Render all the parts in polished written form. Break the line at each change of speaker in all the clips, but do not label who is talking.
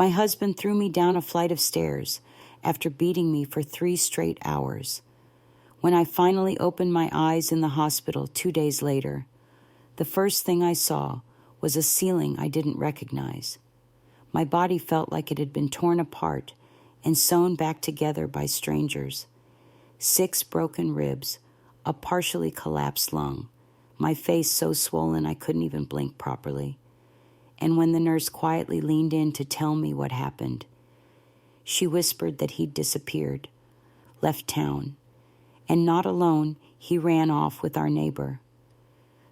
My husband threw me down a flight of stairs after beating me for 3 straight hours. When I finally opened my eyes in the hospital 2 days later, the first thing I saw was a ceiling I didn't recognize. My body felt like it had been torn apart and sewn back together by strangers. 6 broken ribs, a partially collapsed lung, my face so swollen I couldn't even blink properly. And when the nurse quietly leaned in to tell me what happened, she whispered that he'd disappeared, left town, and not alone, he ran off with our neighbor,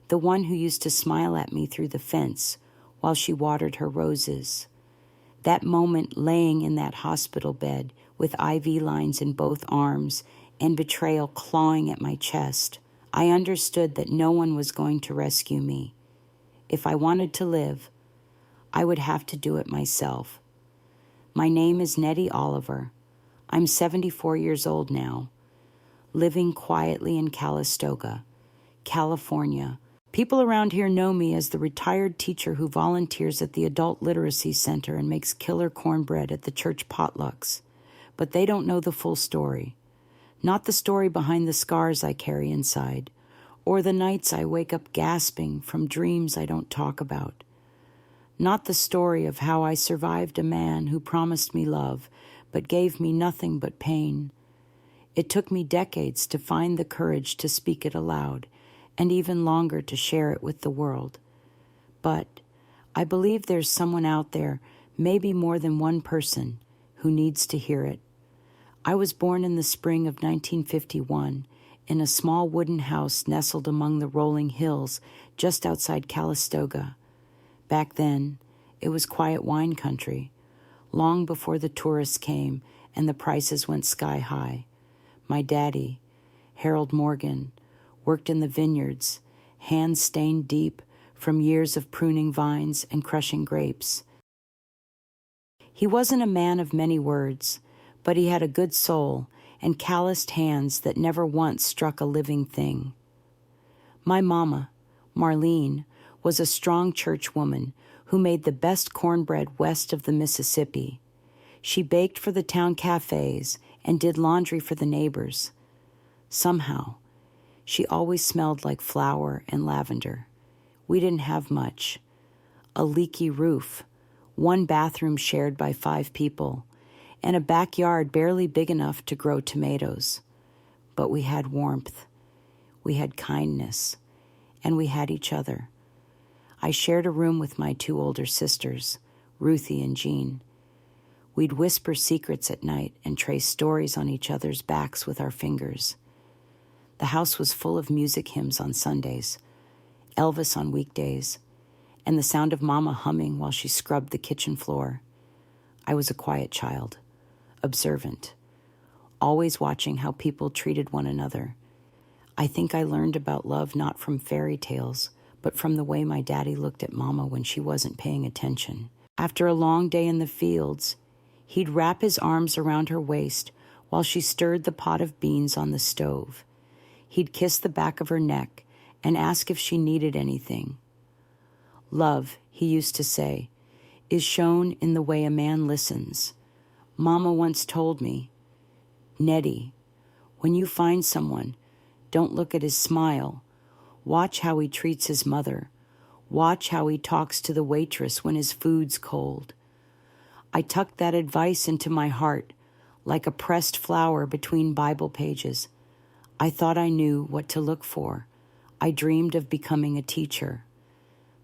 the one who used to smile at me through the fence while she watered her roses. That moment laying in that hospital bed with IV lines in both arms and betrayal clawing at my chest, I understood that no one was going to rescue me. If I wanted to live, I would have to do it myself. My name is Nettie Oliver. I'm 74 years old now, living quietly in Calistoga, California. People around here know me as the retired teacher who volunteers at the Adult Literacy Center and makes killer cornbread at the church potlucks. But they don't know the full story. Not the story behind the scars I carry inside, or the nights I wake up gasping from dreams I don't talk about. Not the story of how I survived a man who promised me love, but gave me nothing but pain. It took me decades to find the courage to speak it aloud, and even longer to share it with the world. But I believe there's someone out there, maybe more than one person, who needs to hear it. I was born in the spring of 1951 in a small wooden house nestled among the rolling hills just outside Calistoga. Back then, it was quiet wine country, long before the tourists came and the prices went sky high. My daddy, Harold Morgan, worked in the vineyards, hands stained deep from years of pruning vines and crushing grapes. He wasn't a man of many words, but he had a good soul and calloused hands that never once struck a living thing. My mama, Marlene, was a strong church woman who made the best cornbread west of the Mississippi. She baked for the town cafes and did laundry for the neighbors. Somehow, she always smelled like flour and lavender. We didn't have much. A leaky roof, 1 bathroom shared by 5 people, and a backyard barely big enough to grow tomatoes. But we had warmth, we had kindness, and we had each other. I shared a room with my 2 older sisters, Ruthie and Jean. We'd whisper secrets at night and trace stories on each other's backs with our fingers. The house was full of music hymns on Sundays, Elvis on weekdays, and the sound of Mama humming while she scrubbed the kitchen floor. I was a quiet child, observant, always watching how people treated one another. I think I learned about love not from fairy tales, but from the way my daddy looked at Mama when she wasn't paying attention. After a long day in the fields, he'd wrap his arms around her waist while she stirred the pot of beans on the stove. He'd kiss the back of her neck and ask if she needed anything. Love, he used to say, is shown in the way a man listens. Mama once told me, Nettie, when you find someone, don't look at his smile. Watch how he treats his mother. Watch how he talks to the waitress when his food's cold. I tucked that advice into my heart like a pressed flower between Bible pages. I thought I knew what to look for. I dreamed of becoming a teacher.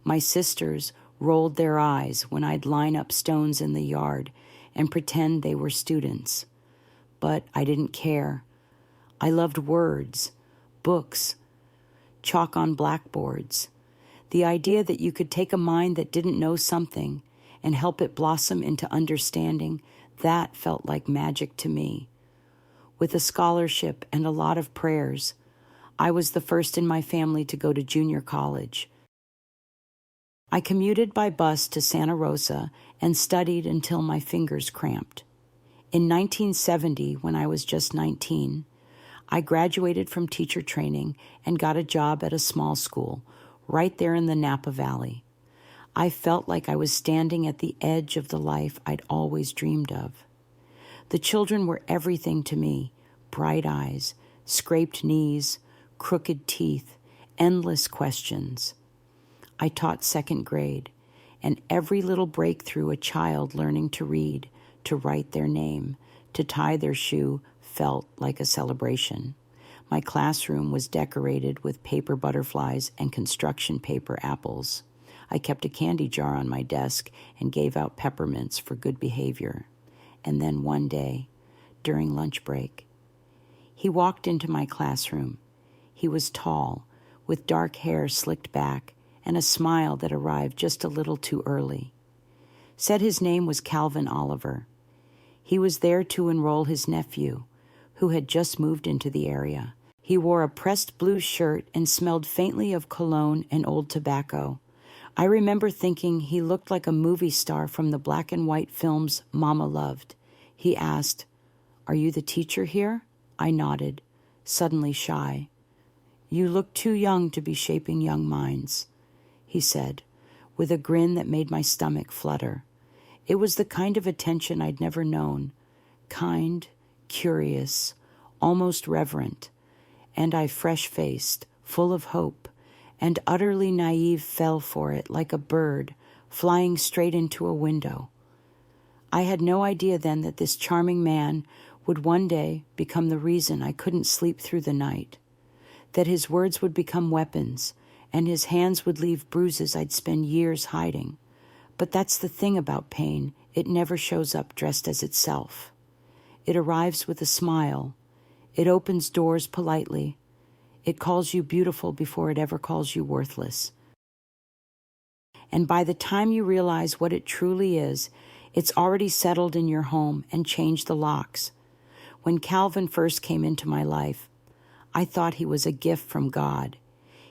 My sisters rolled their eyes when I'd line up stones in the yard and pretend they were students. But I didn't care. I loved words, books, chalk on blackboards. The idea that you could take a mind that didn't know something and help it blossom into understanding, that felt like magic to me. With a scholarship and a lot of prayers, I was the first in my family to go to junior college. I commuted by bus to Santa Rosa and studied until my fingers cramped. In 1970, when I was just 19, I graduated from teacher training and got a job at a small school right there in the Napa Valley. I felt like I was standing at the edge of the life I'd always dreamed of. The children were everything to me: bright eyes, scraped knees, crooked teeth, endless questions. I taught second grade, and every little breakthrough a child learning to read, to write their name, to tie their shoe felt like a celebration. My classroom was decorated with paper butterflies and construction paper apples. I kept a candy jar on my desk and gave out peppermints for good behavior. And then one day, during lunch break, he walked into my classroom. He was tall, with dark hair slicked back and a smile that arrived just a little too early. Said his name was Calvin Oliver. He was there to enroll his nephew, who had just moved into the area. He wore a pressed blue shirt and smelled faintly of cologne and old tobacco. I remember thinking he looked like a movie star from the black and white films Mama loved. He asked, "Are you the teacher here?" I nodded, suddenly shy. "You look too young to be shaping young minds," he said, with a grin that made my stomach flutter. It was the kind of attention I'd never known, kind, curious, almost reverent, and I fresh-faced, full of hope, and utterly naive fell for it like a bird flying straight into a window. I had no idea then that this charming man would one day become the reason I couldn't sleep through the night, that his words would become weapons, and his hands would leave bruises I'd spend years hiding. But that's the thing about pain, it never shows up dressed as itself. It arrives with a smile. It opens doors politely. It calls you beautiful before it ever calls you worthless. And by the time you realize what it truly is, it's already settled in your home and changed the locks. When Calvin first came into my life, I thought he was a gift from God.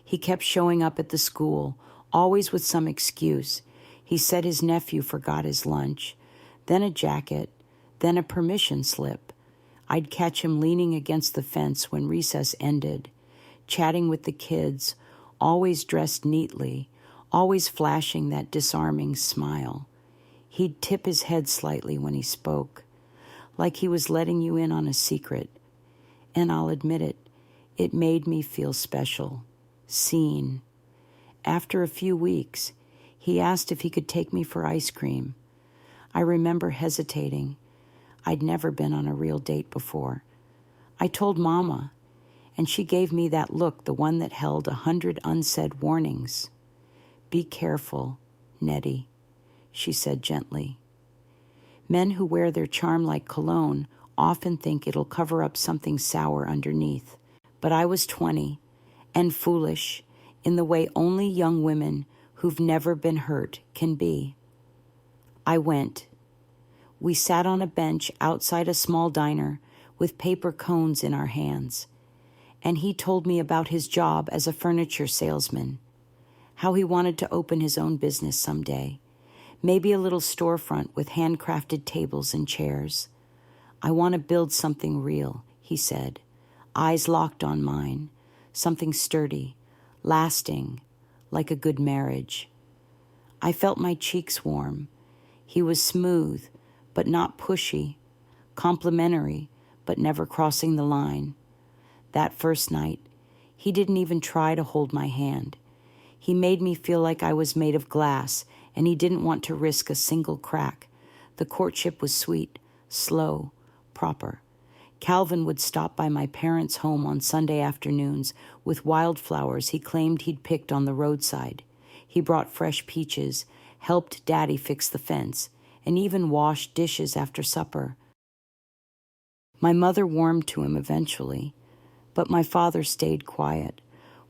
He kept showing up at the school, always with some excuse. He said his nephew forgot his lunch, then a jacket, then a permission slip. I'd catch him leaning against the fence when recess ended, chatting with the kids, always dressed neatly, always flashing that disarming smile. He'd tip his head slightly when he spoke, like he was letting you in on a secret. And I'll admit it, it made me feel special, seen. After a few weeks, he asked if he could take me for ice cream. I remember hesitating. I'd never been on a real date before. I told Mama, and she gave me that look, the one that held 100 unsaid warnings. "Be careful, Nettie," she said gently. Men who wear their charm like cologne often think it'll cover up something sour underneath. But I was 20 and foolish in the way only young women who've never been hurt can be. I went. We sat on a bench outside a small diner with paper cones in our hands, and he told me about his job as a furniture salesman, how he wanted to open his own business someday, maybe a little storefront with handcrafted tables and chairs. "I want to build something real," he said, eyes locked on mine, something sturdy, lasting, like a good marriage. I felt my cheeks warm. He was smooth, but not pushy, complimentary, but never crossing the line. That first night, he didn't even try to hold my hand. He made me feel like I was made of glass, and he didn't want to risk a single crack. The courtship was sweet, slow, proper. Calvin would stop by my parents' home on Sunday afternoons with wildflowers he claimed he'd picked on the roadside. He brought fresh peaches, helped Daddy fix the fence, and even washed dishes after supper. My mother warmed to him eventually, but my father stayed quiet,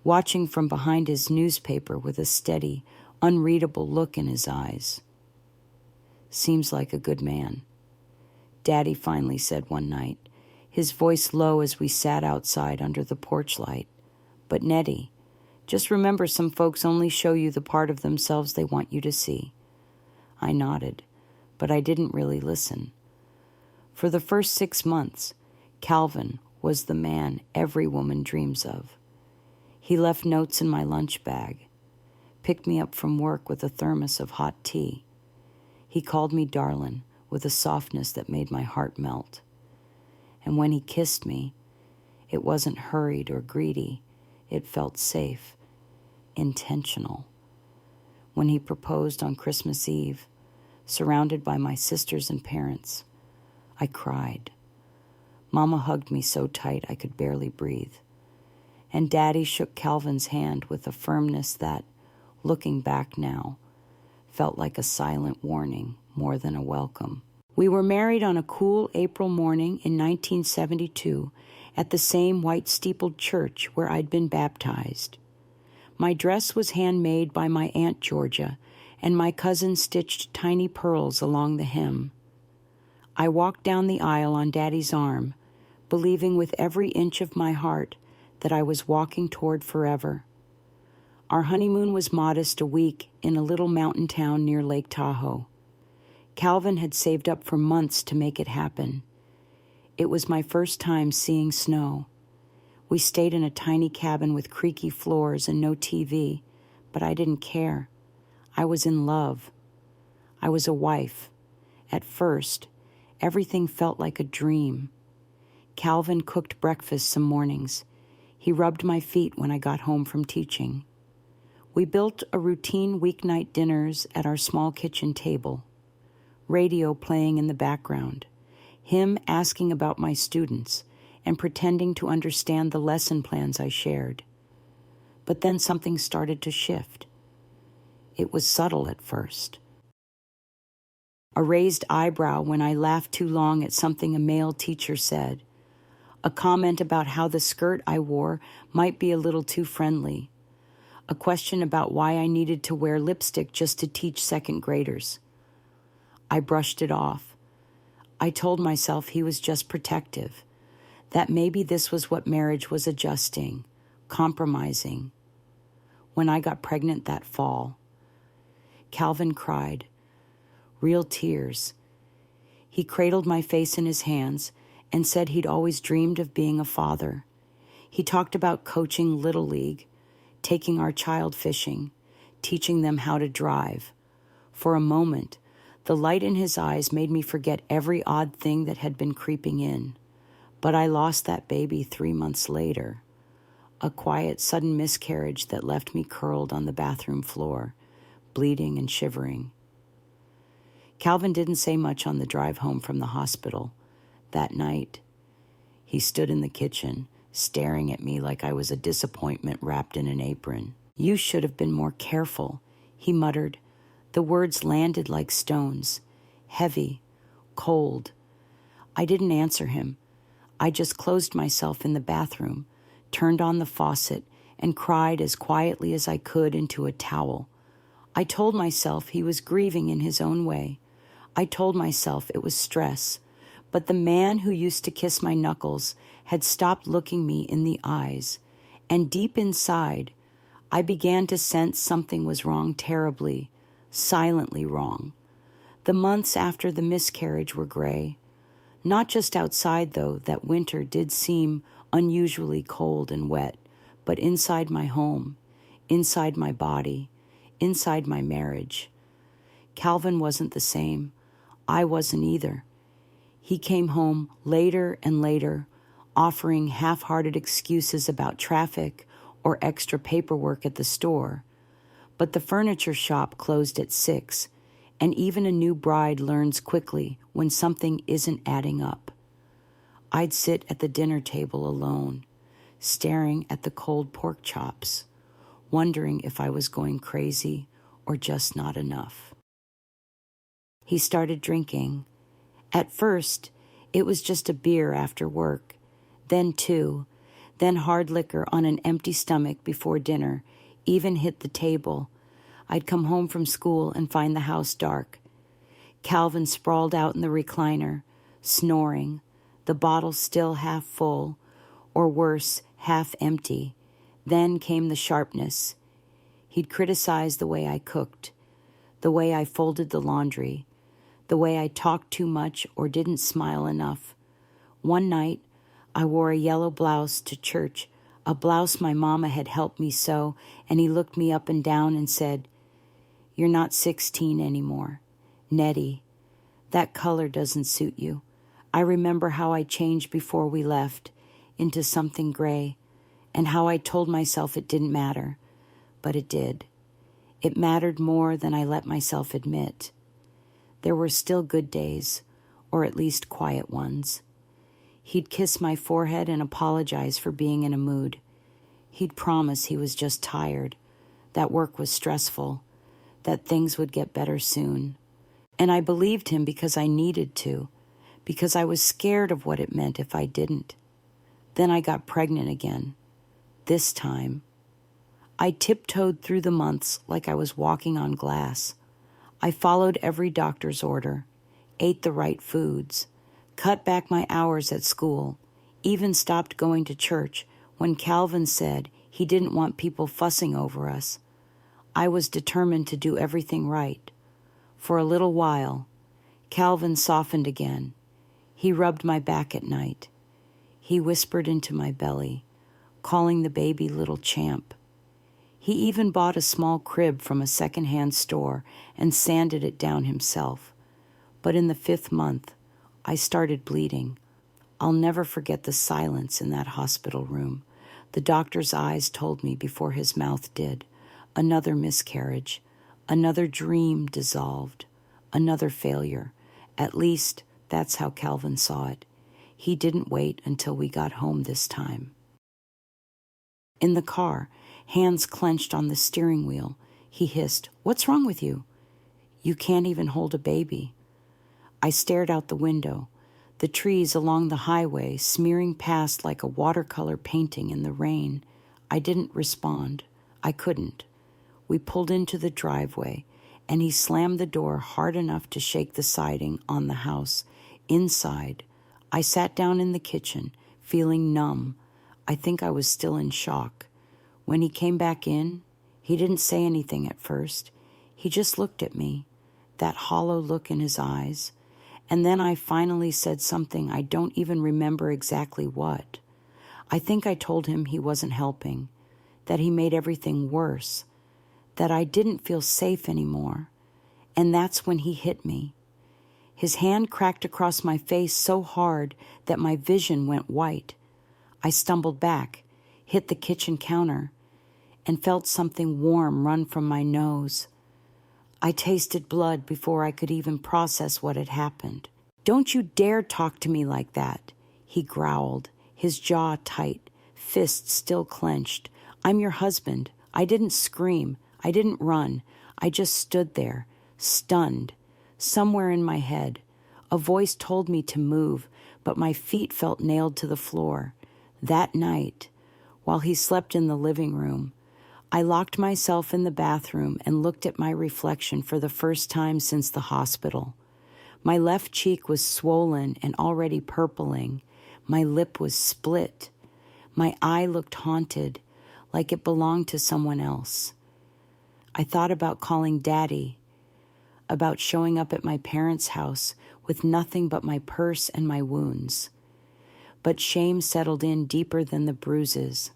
watching from behind his newspaper with a steady, unreadable look in his eyes. "Seems like a good man," Daddy finally said one night, his voice low as we sat outside under the porch light. "But Nettie, just remember some folks only show you the part of themselves they want you to see." I nodded, but I didn't really listen. For the first 6 months, Calvin was the man every woman dreams of. He left notes in my lunch bag, picked me up from work with a thermos of hot tea. He called me darlin' with a softness that made my heart melt. And when he kissed me, it wasn't hurried or greedy. It felt safe, intentional. When he proposed on Christmas Eve, surrounded by my sisters and parents, I cried. Mama hugged me so tight I could barely breathe. And Daddy shook Calvin's hand with a firmness that, looking back now, felt like a silent warning more than a welcome. We were married on a cool April morning in 1972 at the same white-steepled church where I'd been baptized. My dress was handmade by my Aunt Georgia, and my cousin stitched tiny pearls along the hem. I walked down the aisle on Daddy's arm, believing with every inch of my heart that I was walking toward forever. Our honeymoon was modest, a week in a little mountain town near Lake Tahoe. Calvin had saved up for months to make it happen. It was my first time seeing snow. We stayed in a tiny cabin with creaky floors and no TV, but I didn't care. I was in love. I was a wife. At first, everything felt like a dream. Calvin cooked breakfast some mornings. He rubbed my feet when I got home from teaching. We built a routine weeknight dinners at our small kitchen table. Radio playing in the background. Him asking about my students and pretending to understand the lesson plans I shared. But then something started to shift. It was subtle at first. A raised eyebrow when I laughed too long at something a male teacher said. A comment about how the skirt I wore might be a little too friendly. A question about why I needed to wear lipstick just to teach second graders. I brushed it off. I told myself he was just protective, that maybe this was what marriage was adjusting, compromising. When I got pregnant that fall, Calvin cried, real tears. He cradled my face in his hands and said he'd always dreamed of being a father. He talked about coaching Little League, taking our child fishing, teaching them how to drive. For a moment, the light in his eyes made me forget every odd thing that had been creeping in. But I lost that baby 3 months later. A quiet, sudden miscarriage that left me curled on the bathroom floor, bleeding and shivering. Calvin didn't say much on the drive home from the hospital. That night, he stood in the kitchen, staring at me like I was a disappointment wrapped in an apron. You should have been more careful, he muttered. The words landed like stones, heavy, cold. I didn't answer him. I just closed myself in the bathroom, turned on the faucet, and cried as quietly as I could into a towel. I told myself he was grieving in his own way. I told myself it was stress. But the man who used to kiss my knuckles had stopped looking me in the eyes, and deep inside, I began to sense something was wrong terribly, silently wrong. The months after the miscarriage were gray. Not just outside, though, that winter did seem unusually cold and wet, but inside my home, inside my body, inside my marriage. Calvin wasn't the same. I wasn't either. He came home later and later, offering half-hearted excuses about traffic or extra paperwork at the store. But the furniture shop closed at 6, and even a new bride learns quickly when something isn't adding up. I'd sit at the dinner table alone, staring at the cold pork chops, wondering if I was going crazy or just not enough. He started drinking. At first, it was just a beer after work, then 2, then hard liquor on an empty stomach before dinner, even hit the table. I'd come home from school and find the house dark. Calvin sprawled out in the recliner, snoring, the bottle still half full, or worse, half empty. Then came the sharpness. He'd criticized the way I cooked, the way I folded the laundry, the way I talked too much or didn't smile enough. One night, I wore a yellow blouse to church, a blouse my mama had helped me sew, and he looked me up and down and said, "You're not 16 anymore. Nettie, that color doesn't suit you." I remember how I changed before we left into something gray, and how I told myself it didn't matter, but it did. It mattered more than I let myself admit. There were still good days, or at least quiet ones. He'd kiss my forehead and apologize for being in a mood. He'd promise he was just tired, that work was stressful, that things would get better soon. And I believed him because I needed to, because I was scared of what it meant if I didn't. Then I got pregnant again. This time, I tiptoed through the months like I was walking on glass. I followed every doctor's order, ate the right foods, cut back my hours at school, even stopped going to church when Calvin said he didn't want people fussing over us. I was determined to do everything right. For a little while, Calvin softened again. He rubbed my back at night. He whispered into my belly, calling the baby little champ. He even bought a small crib from a second-hand store and sanded it down himself. But in the 5th month, I started bleeding. I'll never forget the silence in that hospital room. The doctor's eyes told me before his mouth did. Another miscarriage, another dream dissolved, another failure. At least, that's how Calvin saw it. He didn't wait until we got home this time. In the car, hands clenched on the steering wheel, he hissed, "What's wrong with you? You can't even hold a baby." I stared out the window, the trees along the highway smearing past like a watercolor painting in the rain. I didn't respond. I couldn't. We pulled into the driveway, and he slammed the door hard enough to shake the siding on the house. Inside, I sat down in the kitchen, feeling numb. I think I was still in shock. When he came back in, he didn't say anything at first. He just looked at me, that hollow look in his eyes. And then I finally said something I don't even remember exactly what. I think I told him he wasn't helping, that he made everything worse, that I didn't feel safe anymore. And that's when he hit me. His hand cracked across my face so hard that my vision went white. I stumbled back, hit the kitchen counter, and felt something warm run from my nose. I tasted blood before I could even process what had happened. "Don't you dare talk to me like that," he growled, his jaw tight, fists still clenched. "I'm your husband. I didn't scream. I didn't run. I just stood there, stunned. Somewhere in my head, a voice told me to move, but my feet felt nailed to the floor. That night, while he slept in the living room, I locked myself in the bathroom and looked at my reflection for the first time since the hospital. My left cheek was swollen and already purpling. My lip was split. My eye looked haunted, like it belonged to someone else. I thought about calling Daddy, about showing up at my parents' house with nothing but my purse and my wounds. But shame settled in deeper than the bruises.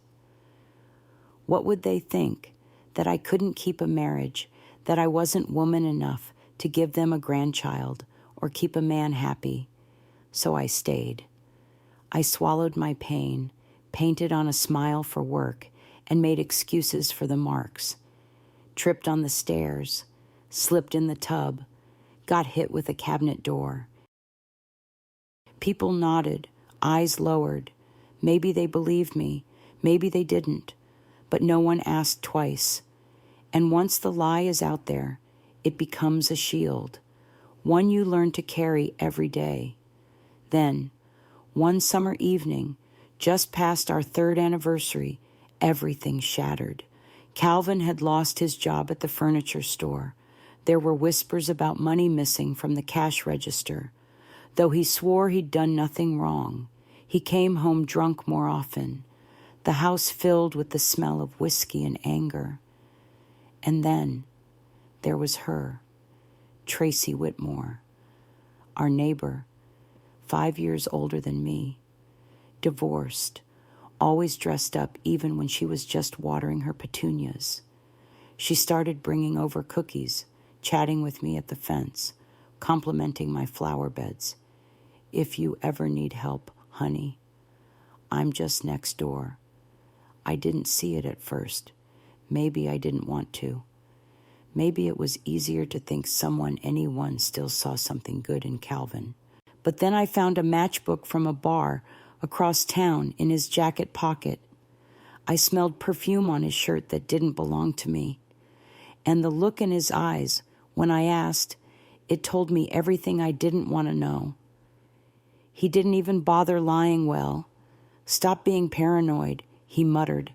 What would they think? That I couldn't keep a marriage, that I wasn't woman enough to give them a grandchild or keep a man happy. So I stayed. I swallowed my pain, painted on a smile for work, and made excuses for the marks. Tripped on the stairs, slipped in the tub, got hit with a cabinet door. People nodded, eyes lowered. Maybe they believed me, maybe they didn't, but no one asked twice. And once the lie is out there, it becomes a shield, one you learn to carry every day. Then, one summer evening, just past our 3rd anniversary, everything shattered. Calvin had lost his job at the furniture store. There were whispers about money missing from the cash register. Though he swore he'd done nothing wrong, he came home drunk more often. The house filled with the smell of whiskey and anger. And then there was her, Tracy Whitmore, our neighbor, 5 years older than me, divorced, always dressed up even when she was just watering her petunias. She started bringing over cookies, chatting with me at the fence, complimenting my flower beds. "If you ever need help, honey, I'm just next door." I didn't see it at first. Maybe I didn't want to. Maybe it was easier to think anyone still saw something good in Calvin. But then I found a matchbook from a bar across town in his jacket pocket. I smelled perfume on his shirt that didn't belong to me. And the look in his eyes when I asked, it told me everything I didn't want to know. He didn't even bother lying well. "Stop being paranoid," he muttered.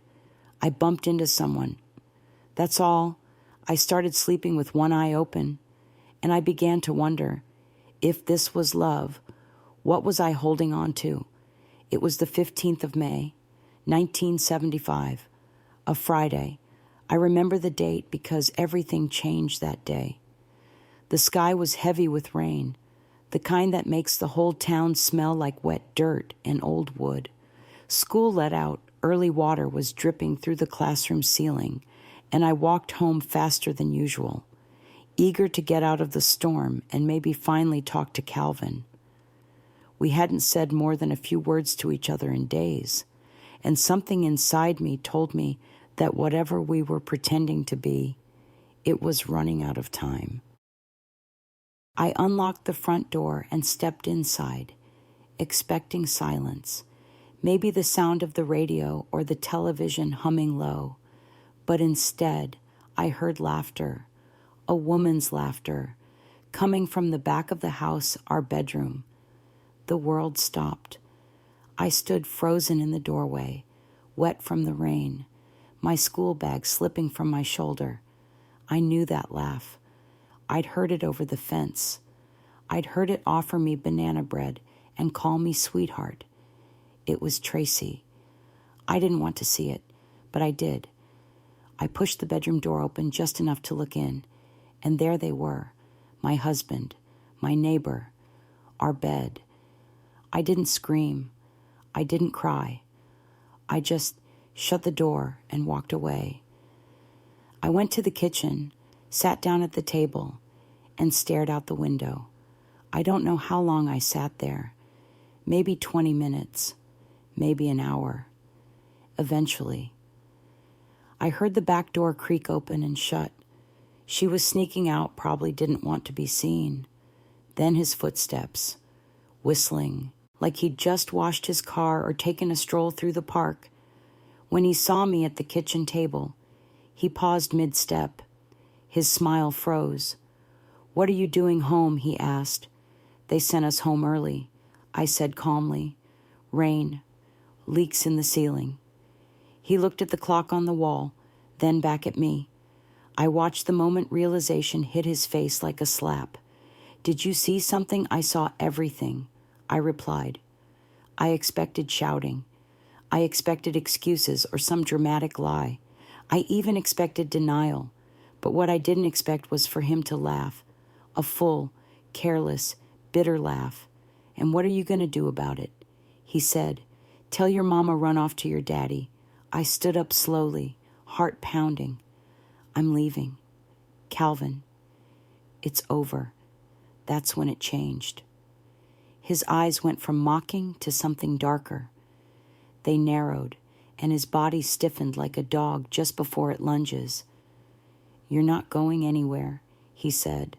"I bumped into someone. That's all. I started sleeping with one eye open, and I began to wonder, if this was love, what was I holding on to? It was the 15th of May, 1975, a Friday. I remember the date because everything changed that day. The sky was heavy with rain, the kind that makes the whole town smell like wet dirt and old wood. School let out, early water was dripping through the classroom ceiling, and I walked home faster than usual, eager to get out of the storm and maybe finally talk to Calvin. We hadn't said more than a few words to each other in days, and something inside me told me that whatever we were pretending to be, it was running out of time. I unlocked the front door and stepped inside, expecting silence, maybe the sound of the radio or the television humming low. But instead, I heard laughter, a woman's laughter, coming from the back of the house, our bedroom. The world stopped. I stood frozen in the doorway, wet from the rain, my school bag slipping from my shoulder. I knew that laugh. I'd heard it over the fence. I'd heard it offer me banana bread and call me sweetheart. It was Tracy. I didn't want to see it, but I did. I pushed the bedroom door open just enough to look in, and there they were, my husband, my neighbor, our bed. I didn't scream. I didn't cry. I just shut the door and walked away. I went to the kitchen, sat down at the table, and stared out the window. I don't know how long I sat there. Maybe 20 minutes, maybe an hour. Eventually, I heard the back door creak open and shut. She was sneaking out, probably didn't want to be seen. Then his footsteps, whistling, like he'd just washed his car or taken a stroll through the park. When he saw me at the kitchen table, he paused mid-step. His smile froze. "What are you doing home?" he asked. "They sent us home early," I said calmly. "Rain, leaks in the ceiling." He looked at the clock on the wall, then back at me. I watched the moment realization hit his face like a slap. "Did you see something?" "I saw everything," I replied. I expected shouting. I expected excuses or some dramatic lie. I even expected denial. But what I didn't expect was for him to laugh. A full, careless, bitter laugh. "And what are you going to do about it?" He said, "Tell your mama run off to your daddy." I stood up slowly, heart pounding. "I'm leaving. Calvin. It's over." That's when it changed. His eyes went from mocking to something darker. They narrowed, and his body stiffened like a dog just before it lunges. "You're not going anywhere," he said.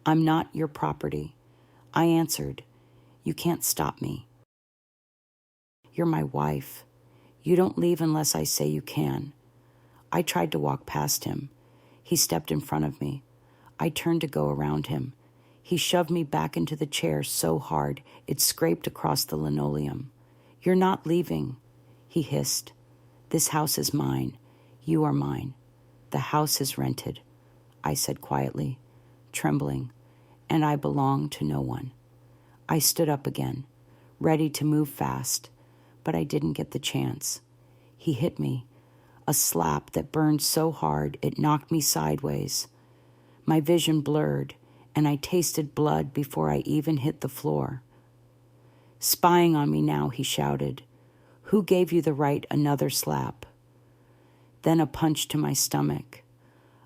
"I'm not your property." I answered, "You can't stop me. You're my wife. You don't leave unless I say you can." I tried to walk past him. He stepped in front of me. I turned to go around him. He shoved me back into the chair so hard it scraped across the linoleum. "You're not leaving," he hissed. "This house is mine. You are mine. The house is rented," I said quietly, trembling, "and I belong to no one." I stood up again, ready to move fast, but I didn't get the chance. He hit me, a slap that burned so hard it knocked me sideways. My vision blurred, and I tasted blood before I even hit the floor. "Spying on me now," he shouted. Who gave you the right another slap? Then a punch to my stomach.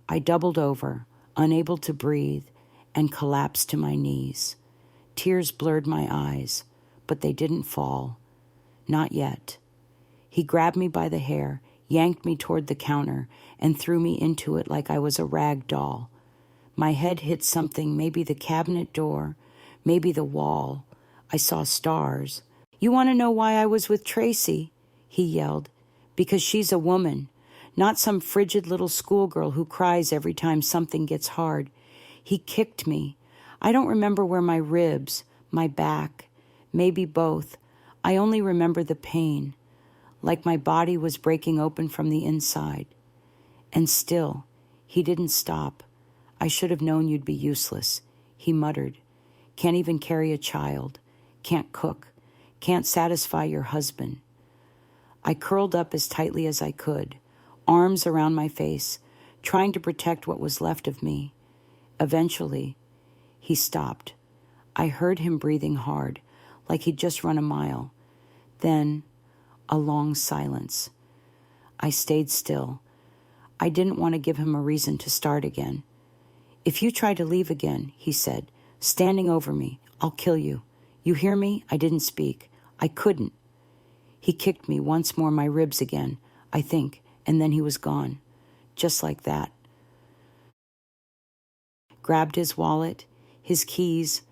I doubled over, unable to breathe, and collapsed to my knees. Tears blurred my eyes, but they didn't fall. Not yet. He grabbed me by the hair, yanked me toward the counter, and threw me into it like I was a rag doll. My head hit something, maybe the cabinet door, maybe the wall. I saw stars. You want to know why I was with Tracy? He yelled. Because she's a woman, not some frigid little schoolgirl who cries every time something gets hard. He kicked me. I don't remember where my ribs, my back, maybe both. I only remember the pain, like my body was breaking open from the inside. And still, he didn't stop. I should have known you'd be useless, he muttered. Can't even carry a child. Can't cook. Can't satisfy your husband. I curled up as tightly as I could, arms around my face, trying to protect what was left of me. Eventually, he stopped. I heard him breathing hard, like he'd just run a mile. Then, a long silence. I stayed still. I didn't want to give him a reason to start again. If you try to leave again, he said, standing over me, I'll kill you. You hear me? I didn't speak. I couldn't. He kicked me once more, my ribs again, I think, and then he was gone. Just like that. Grabbed his wallet, his keys,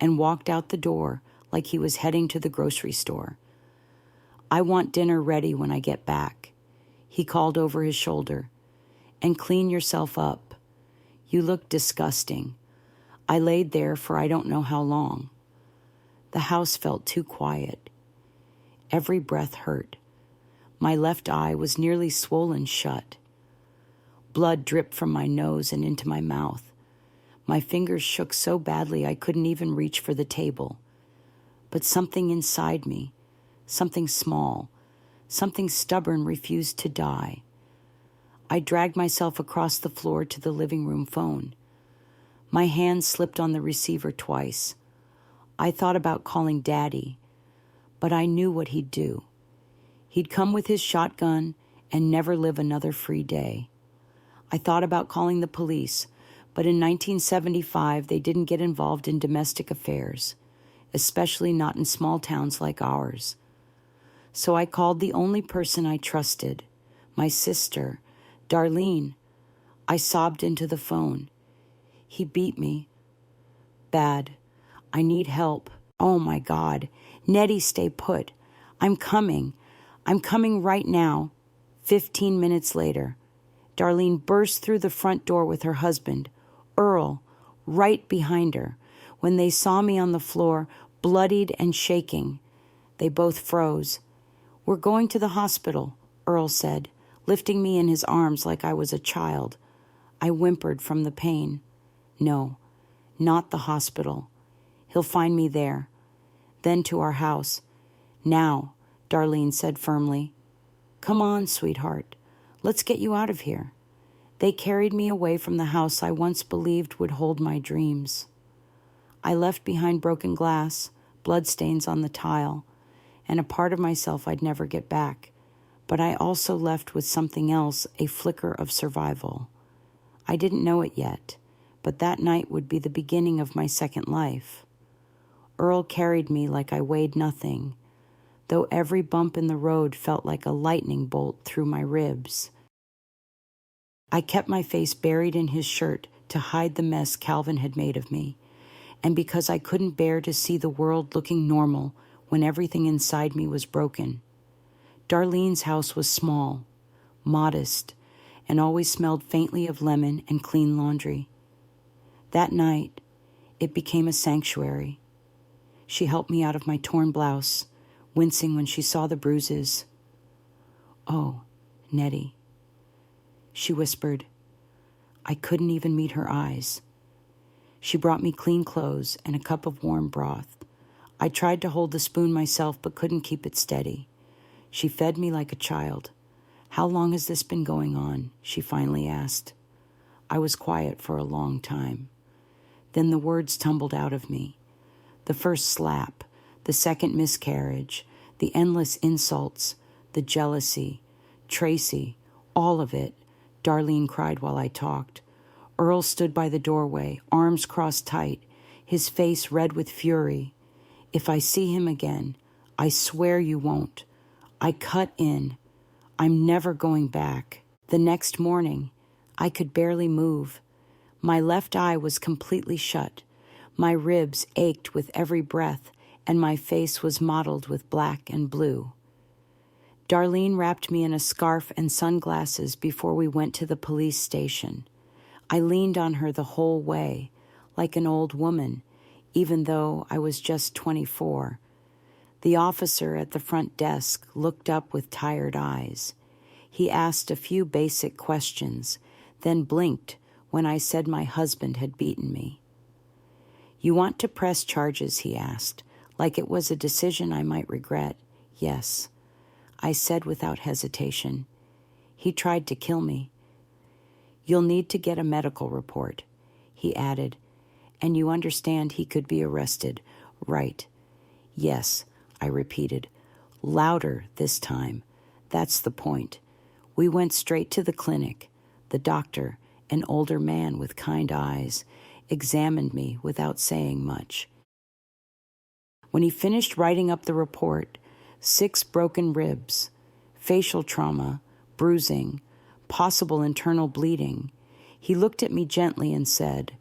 and walked out the door like he was heading to the grocery store. I want dinner ready when I get back, he called over his shoulder. And clean yourself up. You look disgusting. I laid there for I don't know how long. The house felt too quiet. Every breath hurt. My left eye was nearly swollen shut. Blood dripped from my nose and into my mouth. My fingers shook so badly I couldn't even reach for the table. But something inside me, something small, something stubborn refused to die. I dragged myself across the floor to the living room phone. My hand slipped on the receiver twice. I thought about calling Daddy, but I knew what he'd do. He'd come with his shotgun and never live another free day. I thought about calling the police, but in 1975 they didn't get involved in domestic affairs, especially not in small towns like ours. So I called the only person I trusted, my sister, Darlene. I sobbed into the phone. He beat me. Bad. I need help. Oh my God. Nettie, stay put. I'm coming. I'm coming right now. 15 minutes later, Darlene burst through the front door with her husband, Earl, right behind her. When they saw me on the floor, bloodied and shaking, they both froze. We're going to the hospital, Earl said, lifting me in his arms like I was a child. I whimpered from the pain. No, not the hospital. He'll find me there. Then to our house. Now, Darlene said firmly. Come on, sweetheart. Let's get you out of here. They carried me away from the house I once believed would hold my dreams. I left behind broken glass, bloodstains on the tile, and a part of myself I'd never get back. But I also left with something else, a flicker of survival. I didn't know it yet, but that night would be the beginning of my second life. Earl carried me like I weighed nothing, though every bump in the road felt like a lightning bolt through my ribs. I kept my face buried in his shirt to hide the mess Calvin had made of me, and because I couldn't bear to see the world looking normal when everything inside me was broken. Darlene's house was small, modest, and always smelled faintly of lemon and clean laundry. That night, it became a sanctuary. She helped me out of my torn blouse, wincing when she saw the bruises. Oh, Nettie. She whispered. I couldn't even meet her eyes. She brought me clean clothes and a cup of warm broth. I tried to hold the spoon myself but couldn't keep it steady. She fed me like a child. How long has this been going on? She finally asked. I was quiet for a long time. Then the words tumbled out of me. The first slap, the second miscarriage, The endless insults, the jealousy, Tracy, all of it, Darlene cried while I talked. Earl stood by the doorway, arms crossed tight, his face red with fury. If I see him again, I swear you won't. I cut in. I'm never going back. The next morning, I could barely move. My left eye was completely shut. My ribs ached with every breath, and my face was mottled with black and blue. Darlene wrapped me in a scarf and sunglasses before we went to the police station. I leaned on her the whole way, like an old woman, even though I was just 24. The officer at the front desk looked up with tired eyes. He asked a few basic questions, then blinked when I said my husband had beaten me. You want to press charges, he asked, like it was a decision I might regret. Yes, I said without hesitation. He tried to kill me. You'll need to get a medical report, he added, and you understand he could be arrested, right? Yes, I repeated, louder this time. That's the point. We went straight to the clinic. The doctor, an older man with kind eyes, examined me without saying much. When he finished writing up the report, 6 broken ribs, facial trauma, bruising, possible internal bleeding, he looked at me gently and said,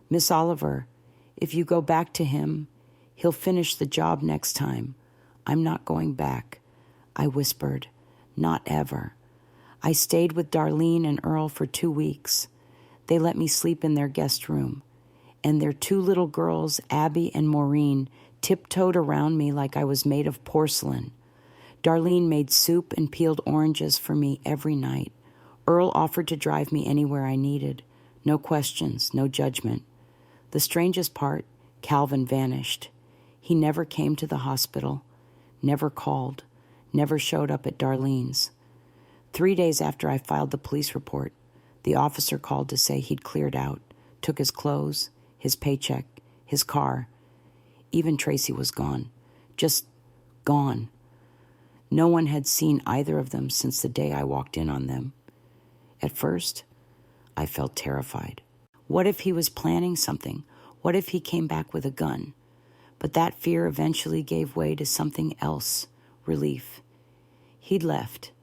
Miss Oliver, if you go back to him, he'll finish the job next time. I'm not going back. I whispered, not ever. I stayed with Darlene and Earl for 2 weeks. They let me sleep in their guest room, and their 2 little girls, Abby and Maureen, tiptoed around me like I was made of porcelain. Darlene made soup and peeled oranges for me every night. Earl offered to drive me anywhere I needed. No questions, no judgment. The strangest part, Calvin vanished. He never came to the hospital, never called, never showed up at Darlene's. 3 days after I filed the police report, the officer called to say he'd cleared out, took his clothes, his paycheck, his car. Even Tracy was gone. Just gone. No one had seen either of them since the day I walked in on them. At first, I felt terrified. What if he was planning something? What if he came back with a gun? But that fear eventually gave way to something else, relief. He'd left,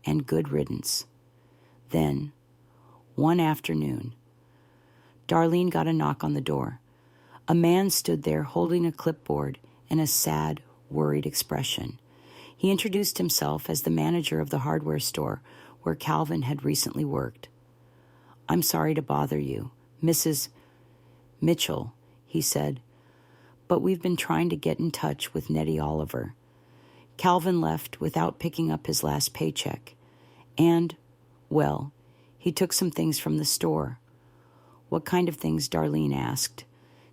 and good riddance. Then, one afternoon, Darlene got a knock on the door. A man stood there holding a clipboard and a sad, worried expression. He introduced himself as the manager of the hardware store where Calvin had recently worked. I'm sorry to bother you, Mrs. Mitchell, he said, but we've been trying to get in touch with Nettie Oliver. Calvin left without picking up his last paycheck. And, well, he took some things from the store. What kind of things, Darlene asked.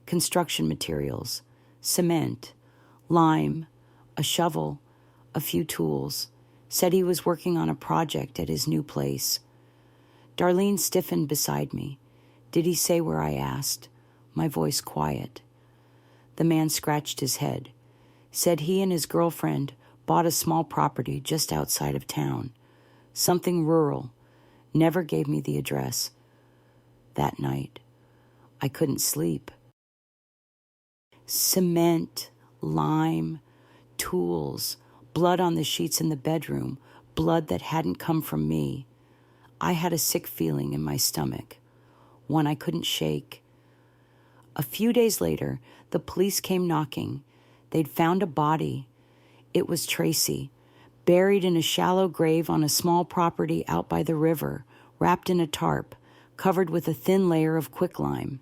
Construction materials, cement, lime, a shovel, a few tools. Said he was working on a project at his new place. Darlene stiffened beside me. Did he say where I asked? My voice quiet. The man scratched his head. Said he and his girlfriend bought a small property just outside of town. Something rural. Never gave me the address. That night, I couldn't sleep. Cement, lime, tools, blood on the sheets in the bedroom, blood that hadn't come from me. I had a sick feeling in my stomach, one I couldn't shake. A few days later, the police came knocking. They'd found a body. It was Tracy, buried in a shallow grave on a small property out by the river, wrapped in a tarp, covered with a thin layer of quicklime.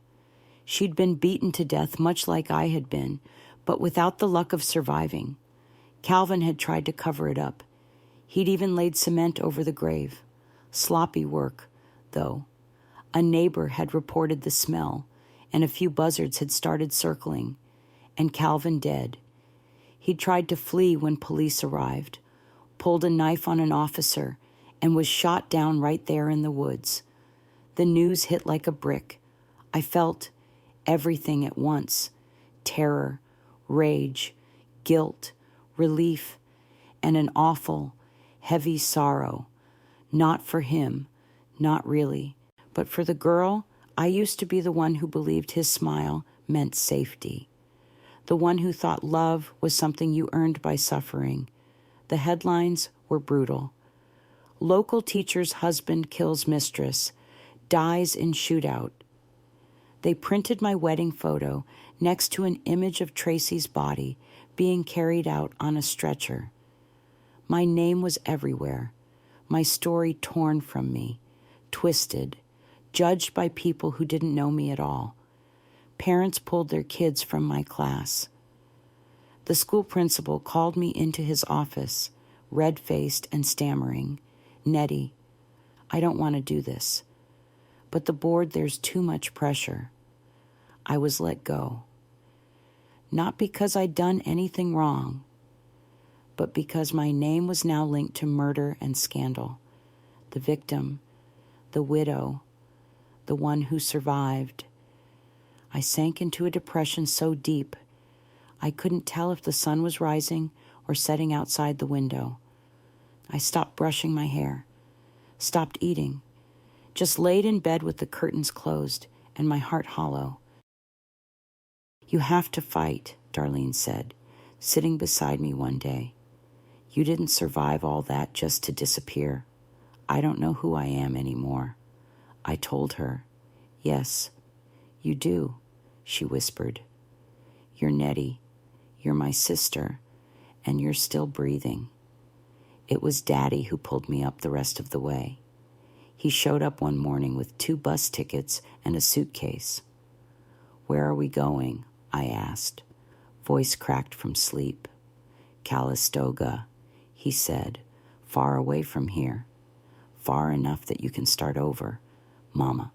She'd been beaten to death much like I had been, but without the luck of surviving. Calvin had tried to cover it up. He'd even laid cement over the grave. Sloppy work, though. A neighbor had reported the smell, and a few buzzards had started circling, and Calvin dead. He'd tried to flee when police arrived, pulled a knife on an officer, and was shot down right there in the woods. The news hit like a brick. I felt everything at once. Terror, rage, guilt, relief, and an awful, heavy sorrow. Not for him, not really, but for the girl. I used to be the one who believed his smile meant safety, the one who thought love was something you earned by suffering. The headlines were brutal. Local teacher's husband kills mistress, dies in shootout. They printed my wedding photo next to an image of Tracy's body being carried out on a stretcher. My name was everywhere, my story torn from me, twisted, judged by people who didn't know me at all. Parents pulled their kids from my class. The school principal called me into his office, red-faced and stammering. "Nettie, I don't want to do this. But the board, there's too much pressure." I was let go. Not because I'd done anything wrong, but because my name was now linked to murder and scandal. The victim, the widow, the one who survived. I sank into a depression so deep, I couldn't tell if the sun was rising or setting outside the window. I stopped brushing my hair, stopped eating, just laid in bed with the curtains closed and my heart hollow. "You have to fight," Darlene said, sitting beside me one day. "You didn't survive all that just to disappear. I don't know who I am anymore." I told her. "Yes, you do," she whispered. "You're Nettie, you're my sister, and you're still breathing." It was Daddy who pulled me up the rest of the way. He showed up one morning with 2 bus tickets and a suitcase. "Where are we going?" I asked, voice cracked from sleep. "Calistoga," he said, "far away from here. Far enough that you can start over. Mama,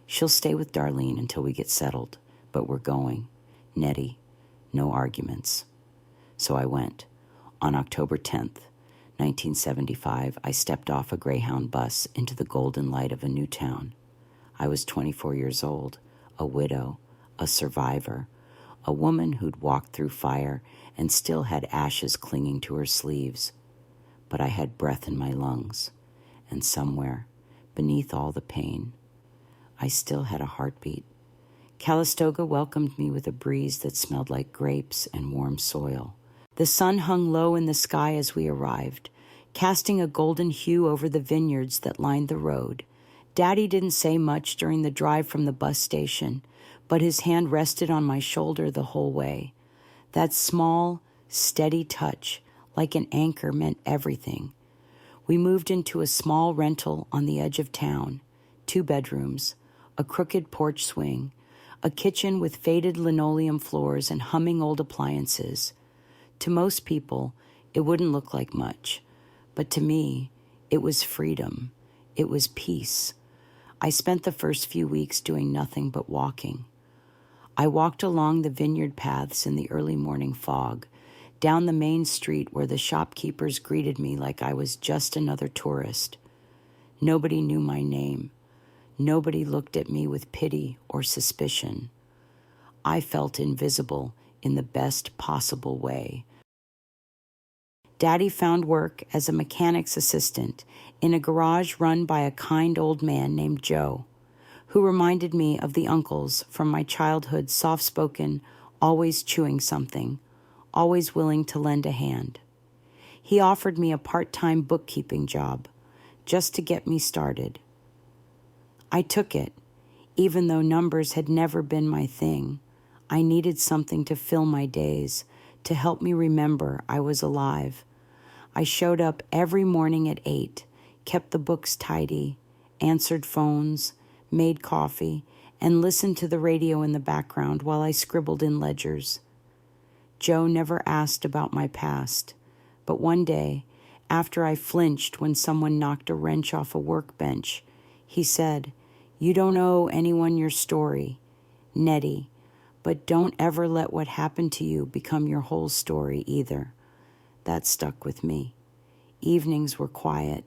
she'll stay with Darlene until we get settled, but we're going. Nettie, no arguments." So I went. On October 10th, 1975, I stepped off a Greyhound bus into the golden light of a new town. I was 24 years old, a widow, a survivor, a woman who'd walked through fire and still had ashes clinging to her sleeves. But I had breath in my lungs, and somewhere, beneath all the pain, I still had a heartbeat. Calistoga welcomed me with a breeze that smelled like grapes and warm soil. The sun hung low in the sky as we arrived, casting a golden hue over the vineyards that lined the road. Daddy didn't say much during the drive from the bus station, but his hand rested on my shoulder the whole way. That small, steady touch, like an anchor, meant everything. We moved into a small rental on the edge of town, 2 bedrooms, a crooked porch swing, a kitchen with faded linoleum floors and humming old appliances. To most people, it wouldn't look like much, but to me, it was freedom. It was peace. I spent the first few weeks doing nothing but walking. I walked along the vineyard paths in the early morning fog, down the main street where the shopkeepers greeted me like I was just another tourist. Nobody knew my name. Nobody looked at me with pity or suspicion. I felt invisible in the best possible way. Daddy found work as a mechanic's assistant in a garage run by a kind old man named Joe, who reminded me of the uncles from my childhood, soft-spoken, always chewing something, always willing to lend a hand. He offered me a part-time bookkeeping job, just to get me started. I took it, even though numbers had never been my thing. I needed something to fill my days, to help me remember I was alive. I showed up every morning at 8, kept the books tidy, answered phones, made coffee, and listened to the radio in the background while I scribbled in ledgers. Joe never asked about my past, but one day, after I flinched when someone knocked a wrench off a workbench, he said, "You don't owe anyone your story, Nettie, but don't ever let what happened to you become your whole story either." That stuck with me. Evenings were quiet.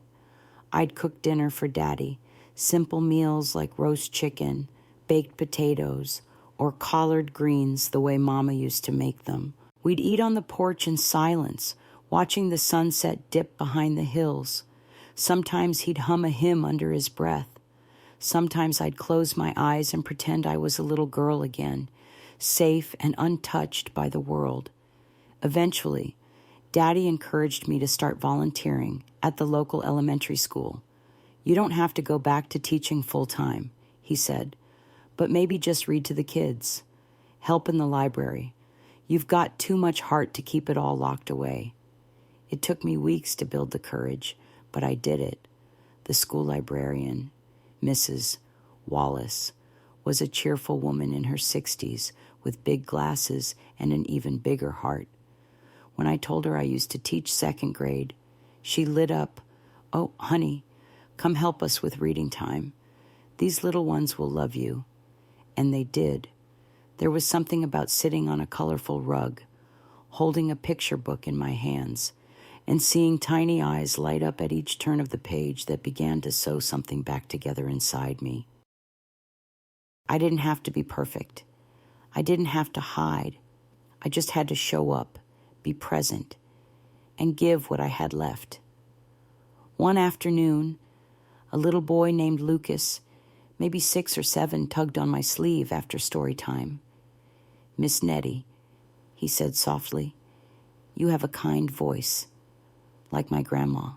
I'd cook dinner for Daddy, simple meals like roast chicken, baked potatoes, or collard greens the way Mama used to make them. We'd eat on the porch in silence, watching the sunset dip behind the hills. Sometimes he'd hum a hymn under his breath. Sometimes I'd close my eyes and pretend I was a little girl again, safe and untouched by the world. Eventually, Daddy encouraged me to start volunteering at the local elementary school. You don't have to go back to teaching full-time, he said, but maybe just read to the kids. Help in the library. You've got too much heart to keep it all locked away. It took me weeks to build the courage, but I did it. The school librarian, Mrs. Wallace, was a cheerful woman in her 60s with big glasses and an even bigger heart. When I told her I used to teach second grade, she lit up. "Oh, honey, come help us with reading time. These little ones will love you." And they did. There was something about sitting on a colorful rug, holding a picture book in my hands, and seeing tiny eyes light up at each turn of the page that began to sew something back together inside me. I didn't have to be perfect. I didn't have to hide. I just had to show up, be present, and give what I had left. One afternoon, a little boy named Lucas, maybe 6 or 7, tugged on my sleeve after story time. "Miss Nettie," he said softly, "you have a kind voice, like my grandma."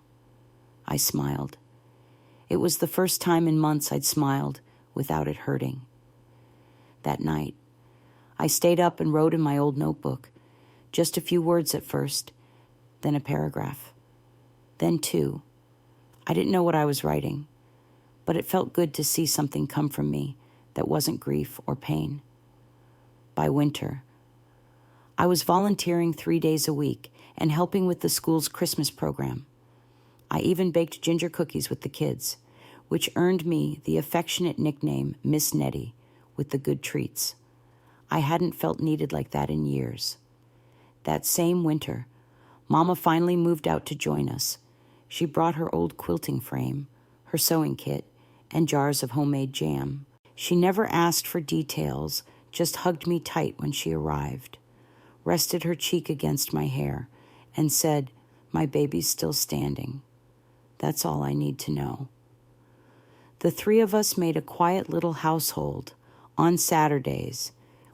I smiled. It was the first time in months I'd smiled without it hurting. That night, I stayed up and wrote in my old notebook, just a few words at first, then a paragraph, then 2. I didn't know what I was writing, but it felt good to see something come from me that wasn't grief or pain. By winter, I was volunteering 3 days a week and helping with the school's Christmas program. I even baked ginger cookies with the kids, which earned me the affectionate nickname Miss Nettie, with the good treats. I hadn't felt needed like that in years. That same winter, Mama finally moved out to join us. She brought her old quilting frame, her sewing kit, and jars of homemade jam. She never asked for details, just hugged me tight when she arrived, rested her cheek against my hair, and said, "My baby's still standing." That's all I need to know. The 3 of us made a quiet little household. On Saturdays,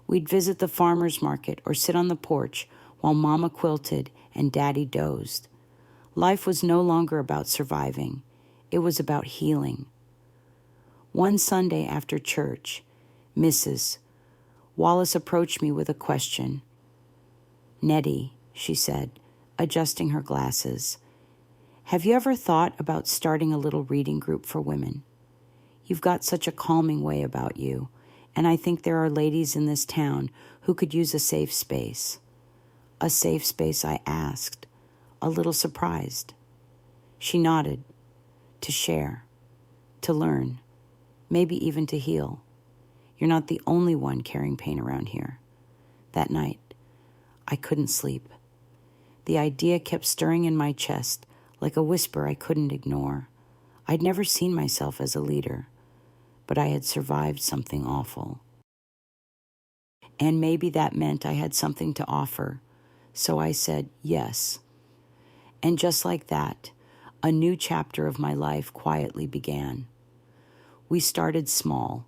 we'd visit the farmer's market or sit on the porch while Mama quilted and Daddy dozed. Life was no longer about surviving. It was about healing. One Sunday after church, Mrs. Wallace approached me with a question. "Nettie," she said, adjusting her glasses, "have you ever thought about starting a little reading group for women? You've got such a calming way about you, and I think there are ladies in this town who could use a safe space." "A safe space?" I asked, a little surprised. She nodded. "To share, to learn, maybe even to heal. You're not the only one carrying pain around here." That night, I couldn't sleep. The idea kept stirring in my chest like a whisper I couldn't ignore. I'd never seen myself as a leader, but I had survived something awful. And maybe that meant I had something to offer, so I said yes. And just like that, a new chapter of my life quietly began. We started small.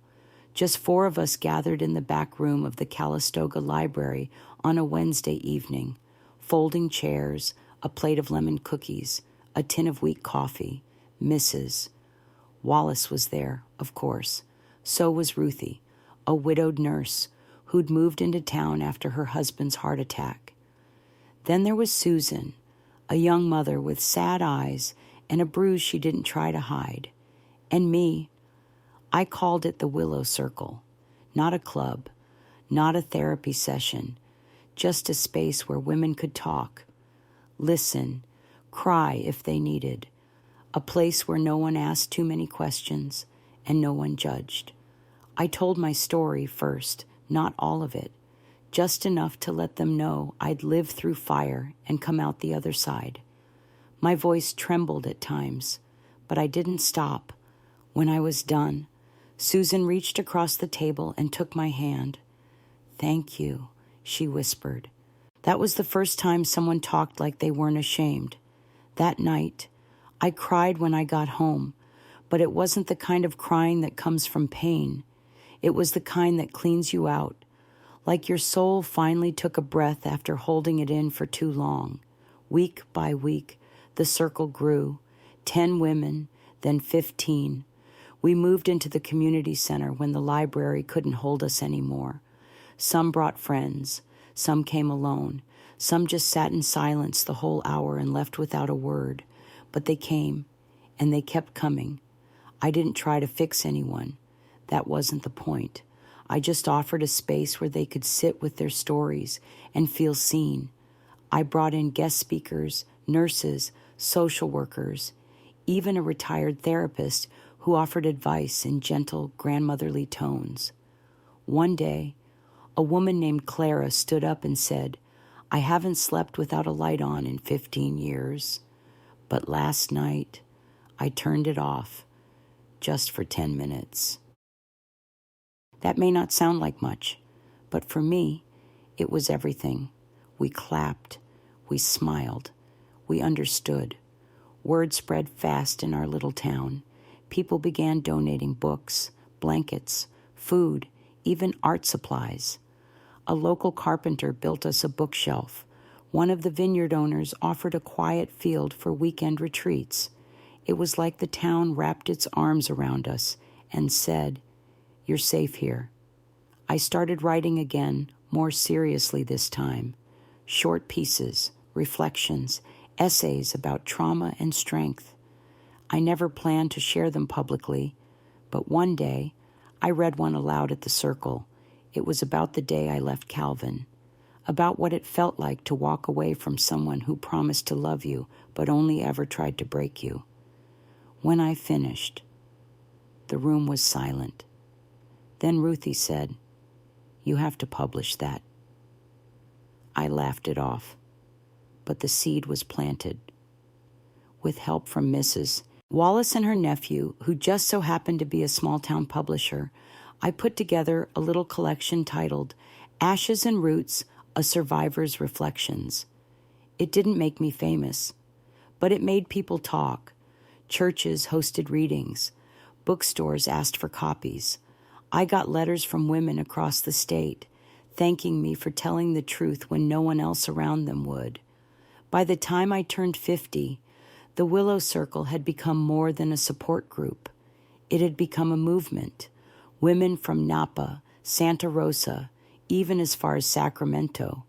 Just 4 of us gathered in the back room of the Calistoga Library on a Wednesday evening, folding chairs, a plate of lemon cookies, a tin of weak coffee. Mrs. Wallace was there, of course. So was Ruthie, a widowed nurse who'd moved into town after her husband's heart attack. Then there was Susan, a young mother with sad eyes and a bruise she didn't try to hide. And me. I called it the Willow Circle. Not a club, not a therapy session, just a space where women could talk, listen, cry if they needed, a place where no one asked too many questions and no one judged. I told my story first, not all of it, just enough to let them know I'd lived through fire and come out the other side. My voice trembled at times, but I didn't stop. When I was done, Susan reached across the table and took my hand. "Thank you," she whispered. That was the first time someone talked like they weren't ashamed. That night, I cried when I got home, but it wasn't the kind of crying that comes from pain. It was the kind that cleans you out, like your soul finally took a breath after holding it in for too long. Week by week, the circle grew. 10 women, then 15. We moved into the community center when the library couldn't hold us anymore. Some brought friends. Some came alone. Some just sat in silence the whole hour and left without a word. But they came, and they kept coming. I didn't try to fix anyone. That wasn't the point. I just offered a space where they could sit with their stories and feel seen. I brought in guest speakers, nurses, social workers, even a retired therapist who offered advice in gentle, grandmotherly tones. One day, a woman named Clara stood up and said, "I haven't slept without a light on in 15 years, but last night I turned it off just for 10 minutes." That may not sound like much, but for me, it was everything. We clapped, we smiled, we understood. Word spread fast in our little town. People began donating books, blankets, food, even art supplies. A local carpenter built us a bookshelf. One of the vineyard owners offered a quiet field for weekend retreats. It was like the town wrapped its arms around us and said, "You're safe here." I started writing again, more seriously this time. Short pieces, reflections, essays about trauma and strength. I never planned to share them publicly, but one day I read one aloud at the circle. It was about the day I left Calvin, about what it felt like to walk away from someone who promised to love you but only ever tried to break you. When I finished, the room was silent. Then Ruthie said, "You have to publish that." I laughed it off, but the seed was planted. With help from Mrs. Wallace and her nephew, who just so happened to be a small-town publisher, I put together a little collection titled Ashes and Roots, A Survivor's Reflections. It didn't make me famous, but it made people talk. Churches hosted readings. Bookstores asked for copies. I got letters from women across the state, thanking me for telling the truth when no one else around them would. By the time I turned 50, the Willow Circle had become more than a support group. It had become a movement. Women from Napa, Santa Rosa, even as far as Sacramento,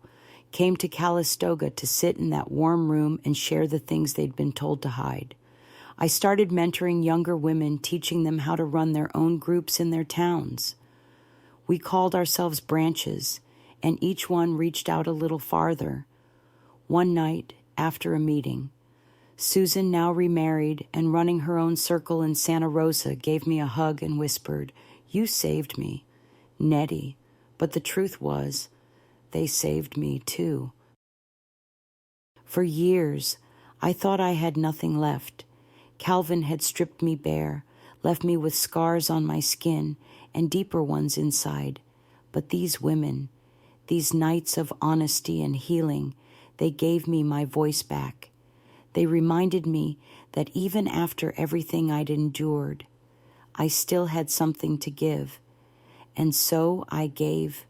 came to Calistoga to sit in that warm room and share the things they'd been told to hide. I started mentoring younger women, teaching them how to run their own groups in their towns. We called ourselves branches, and each one reached out a little farther. One night, after a meeting, Susan, now remarried and running her own circle in Santa Rosa, gave me a hug and whispered, "You saved me, Nettie." But the truth was, they saved me too. For years, I thought I had nothing left. Calvin had stripped me bare, left me with scars on my skin and deeper ones inside. But these women, these nights of honesty and healing, they gave me my voice back. They reminded me that even after everything I'd endured, I still had something to give. And so I gave,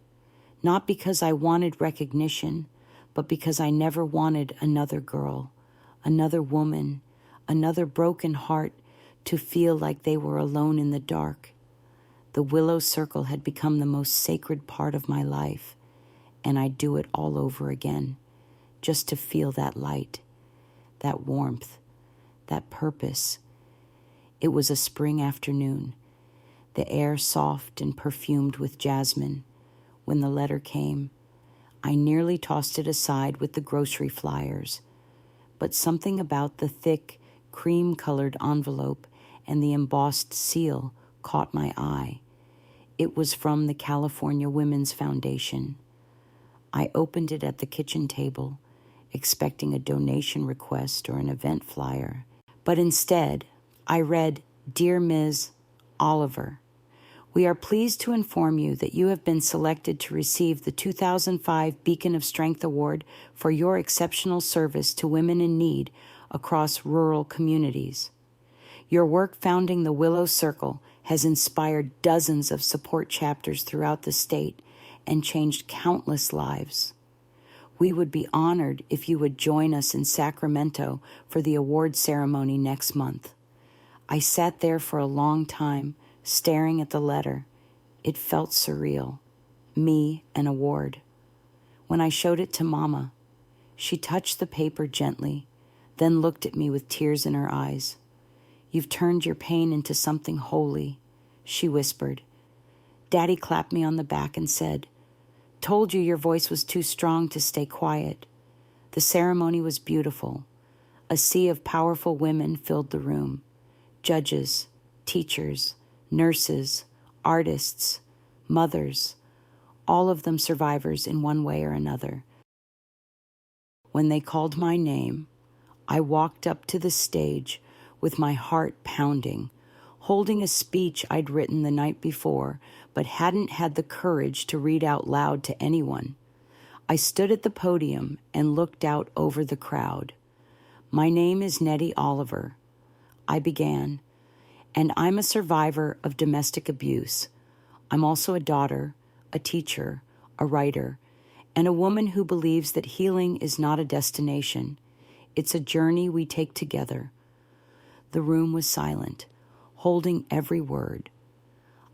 not because I wanted recognition, but because I never wanted another girl, another woman, another broken heart to feel like they were alone in the dark. The Willow Circle had become the most sacred part of my life, and I'd do it all over again, just to feel that light, that warmth, that purpose. It was a spring afternoon, the air soft and perfumed with jasmine. When the letter came, I nearly tossed it aside with the grocery flyers, but something about the thick, cream-colored envelope and the embossed seal caught my eye. It was from the California Women's Foundation. I opened it at the kitchen table, expecting a donation request or an event flyer. But instead, I read, "Dear Ms. Oliver, We are pleased to inform you that you have been selected to receive the 2005 Beacon of Strength Award for your exceptional service to women in need across rural communities. Your work founding the Willow Circle has inspired dozens of support chapters throughout the state and changed countless lives. We would be honored if you would join us in Sacramento for the award ceremony next month. I sat there for a long time, staring at the letter. It felt surreal. Me, an award. When I showed it to Mama, she touched the paper gently, then looked at me with tears in her eyes. "You've turned your pain into something holy," she whispered. Daddy clapped me on the back and said, "Told you your voice was too strong to stay quiet." The ceremony was beautiful. A sea of powerful women filled the room. Judges, teachers, nurses, artists, mothers, all of them survivors in one way or another. When they called my name, I walked up to the stage with my heart pounding, holding a speech I'd written the night before, but hadn't had the courage to read out loud to anyone. I stood at the podium and looked out over the crowd. "My name is Nettie Oliver," I began, "and I'm a survivor of domestic abuse. I'm also a daughter, a teacher, a writer, and a woman who believes that healing is not a destination. It's a journey we take together." The room was silent, holding every word.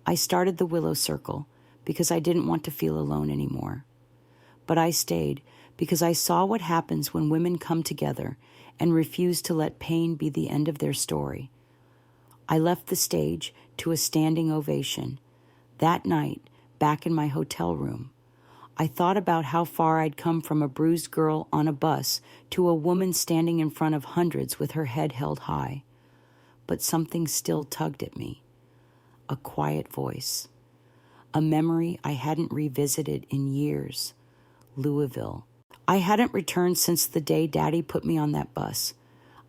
I started the Willow Circle because I didn't want to feel alone anymore. But I stayed because I saw what happens when women come together and refuse to let pain be the end of their story. I left the stage to a standing ovation. That night, back in my hotel room, I thought about how far I'd come from a bruised girl on a bus to a woman standing in front of hundreds with her head held high. But something still tugged at me. A quiet voice. A memory I hadn't revisited in years. Louisville. I hadn't returned since the day Daddy put me on that bus.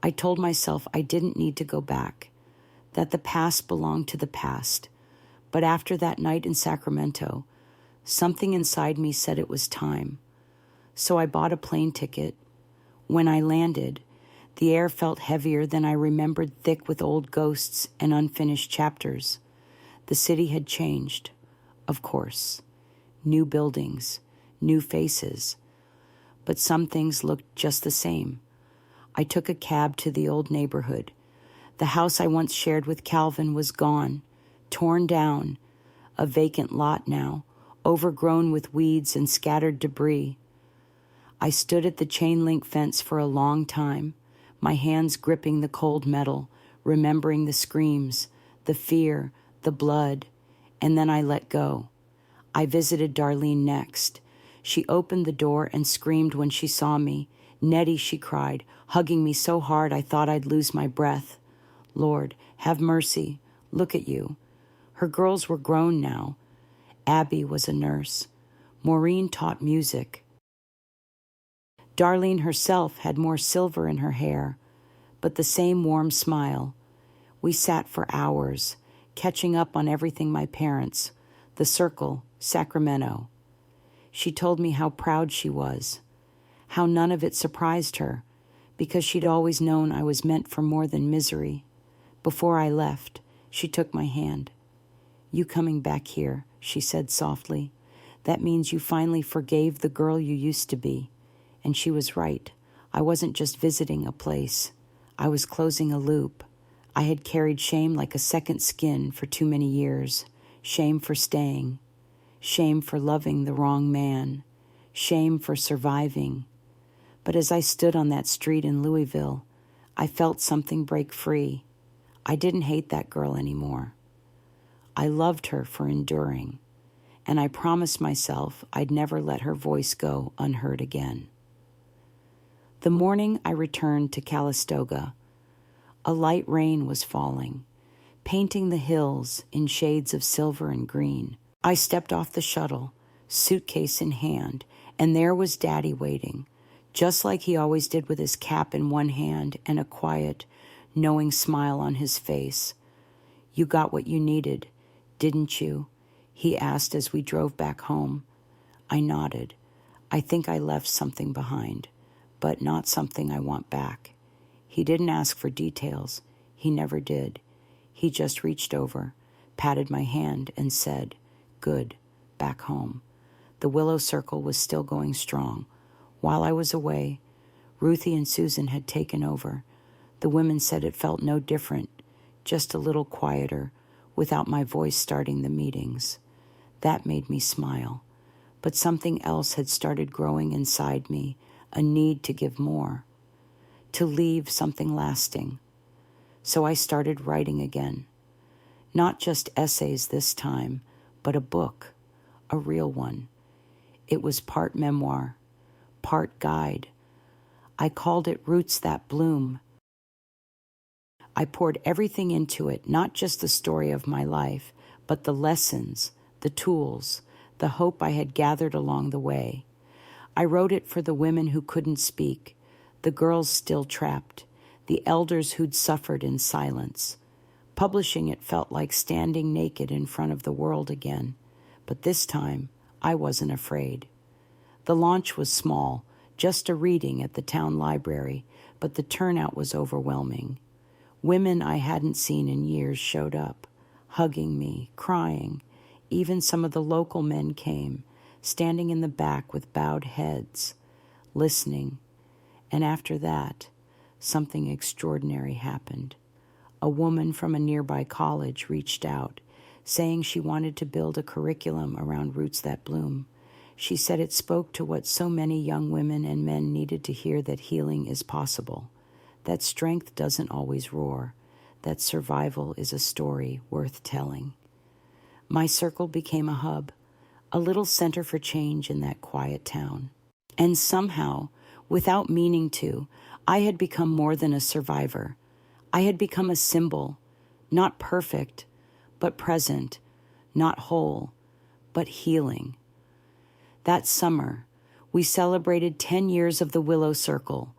I told myself I didn't need to go back, that the past belonged to the past. But after that night in Sacramento, something inside me said it was time. So I bought a plane ticket. When I landed, the air felt heavier than I remembered, thick with old ghosts and unfinished chapters. The city had changed, of course. New buildings, new faces. But some things looked just the same. I took a cab to the old neighborhood. The house I once shared with Calvin was gone, torn down, a vacant lot now, overgrown with weeds and scattered debris. I stood at the chain-link fence for a long time, my hands gripping the cold metal, remembering the screams, the fear, the blood, and then I let go. I visited Darlene next. She opened the door and screamed when she saw me. "Nettie," she cried, hugging me so hard I thought I'd lose my breath. "Lord, have mercy. Look at you." Her girls were grown now. Abby was a nurse. Maureen taught music. Darlene herself had more silver in her hair, but the same warm smile. We sat for hours, catching up on everything my parents, the circle, Sacramento. She told me how proud she was, how none of it surprised her, because she'd always known I was meant for more than misery. Before I left, she took my hand. "You coming back here," she said softly. "That means you finally forgave the girl you used to be." And she was right. I wasn't just visiting a place. I was closing a loop. I had carried shame like a second skin for too many years. Shame for staying. Shame for loving the wrong man. Shame for surviving. But as I stood on that street in Louisville, I felt something break free. I didn't hate that girl anymore. I loved her for enduring, and I promised myself I'd never let her voice go unheard again. The morning I returned to Calistoga, a light rain was falling, painting the hills in shades of silver and green. I stepped off the shuttle, suitcase in hand, and there was Daddy waiting, just like he always did, with his cap in one hand and a quiet, knowing smile on his face. "You got what you needed. "Didn't you?" he asked as we drove back home. I nodded. I think I left something behind, but not something I want back. He didn't ask for details. He never did. He just reached over, patted my hand, and said, "Good, back home." The Willow Circle was still going strong. While I was away, Ruthie and Susan had taken over. The women said it felt no different, just a little quieter, without my voice starting the meetings. That made me smile. But something else had started growing inside me, a need to give more, to leave something lasting. So I started writing again. Not just essays this time, but a book, a real one. It was part memoir, part guide. I called it Roots That Bloom. I poured everything into it, not just the story of my life, but the lessons, the tools, the hope I had gathered along the way. I wrote it for the women who couldn't speak, the girls still trapped, the elders who'd suffered in silence. Publishing it felt like standing naked in front of the world again, but this time I wasn't afraid. The launch was small, just a reading at the town library, but the turnout was overwhelming. Women I hadn't seen in years showed up, hugging me, crying. Even some of the local men came, standing in the back with bowed heads, listening. And after that, something extraordinary happened. A woman from a nearby college reached out, saying she wanted to build a curriculum around Roots That Bloom. She said it spoke to what so many young women and men needed to hear, that healing is possible, that strength doesn't always roar, that survival is a story worth telling. My circle became a hub, a little center for change in that quiet town. And somehow, without meaning to, I had become more than a survivor. I had become a symbol, not perfect, but present, not whole, but healing. That summer, we celebrated 10 years of the Willow Circle.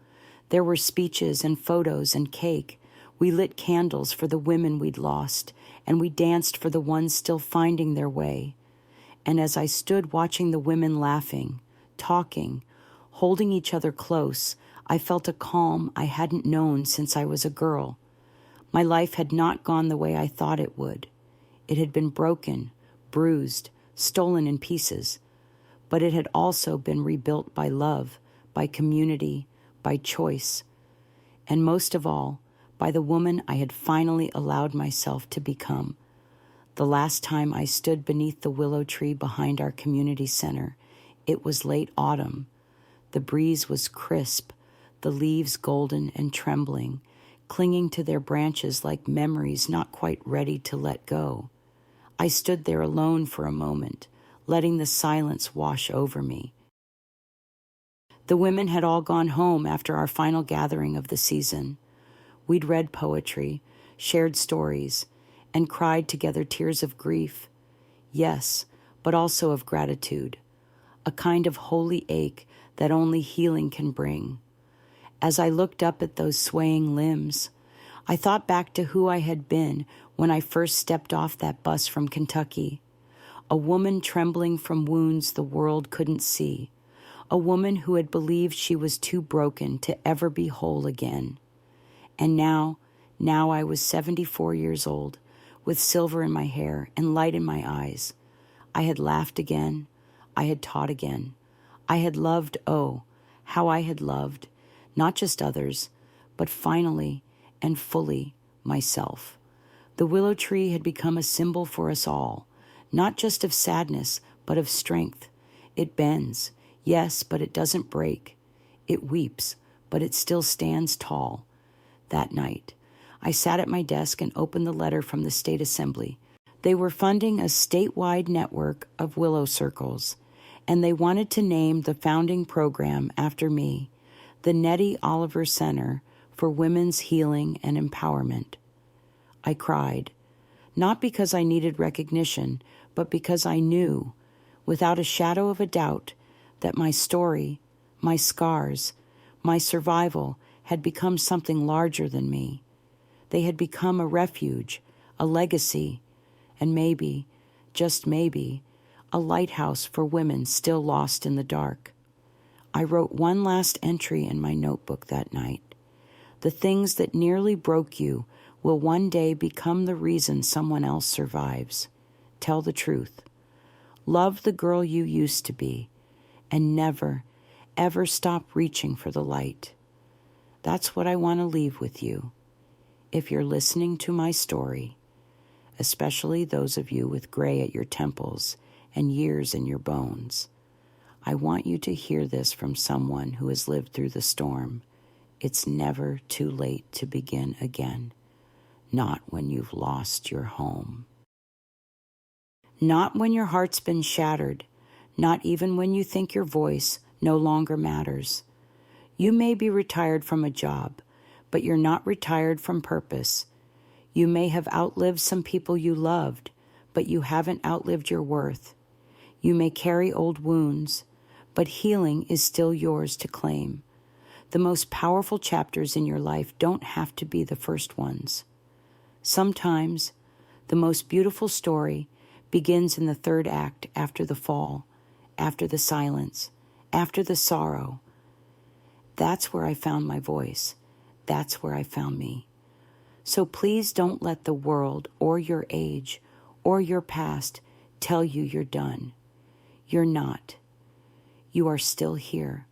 There were speeches and photos and cake. We lit candles for the women we'd lost, and we danced for the ones still finding their way. And as I stood watching the women laughing, talking, holding each other close, I felt a calm I hadn't known since I was a girl. My life had not gone the way I thought it would. It had been broken, bruised, stolen in pieces, but it had also been rebuilt by love, by community, by choice, and most of all, by the woman I had finally allowed myself to become. The last time I stood beneath the willow tree behind our community center, it was late autumn. The breeze was crisp, the leaves golden and trembling, clinging to their branches like memories not quite ready to let go. I stood there alone for a moment, letting the silence wash over me. The women had all gone home after our final gathering of the season. We'd read poetry, shared stories, and cried together tears of grief. Yes, but also of gratitude, a kind of holy ache that only healing can bring. As I looked up at those swaying limbs, I thought back to who I had been when I first stepped off that bus from Kentucky. A woman trembling from wounds the world couldn't see. A woman who had believed she was too broken to ever be whole again. And now I was 74 years old, with silver in my hair and light in my eyes. I had laughed again. I had taught again. I had loved, oh, how I had loved, not just others, but finally and fully myself. The willow tree had become a symbol for us all, not just of sadness, but of strength. It bends, yes, but it doesn't break. It weeps, but it still stands tall. That night, I sat at my desk and opened the letter from the State Assembly. They were funding a statewide network of willow circles, and they wanted to name the founding program after me, the Nettie Oliver Center for Women's Healing and Empowerment. I cried, not because I needed recognition, but because I knew, without a shadow of a doubt, that my story, my scars, my survival had become something larger than me. They had become a refuge, a legacy, and maybe, just maybe, a lighthouse for women still lost in the dark. I wrote one last entry in my notebook that night. The things that nearly broke you will one day become the reason someone else survives. Tell the truth. Love the girl you used to be, and never, ever stop reaching for the light. That's what I want to leave with you. If you're listening to my story, especially those of you with gray at your temples and years in your bones, I want you to hear this from someone who has lived through the storm. It's never too late to begin again. Not when you've lost your home. Not when your heart's been shattered. Not even when you think your voice no longer matters. You may be retired from a job, but you're not retired from purpose. You may have outlived some people you loved, but you haven't outlived your worth. You may carry old wounds, but healing is still yours to claim. The most powerful chapters in your life don't have to be the first ones. Sometimes, the most beautiful story begins in the third act after the fall, after the silence, after the sorrow. That's where I found my voice. That's where I found me. So please don't let the world or your age or your past tell you you're done. You're not. You are still here.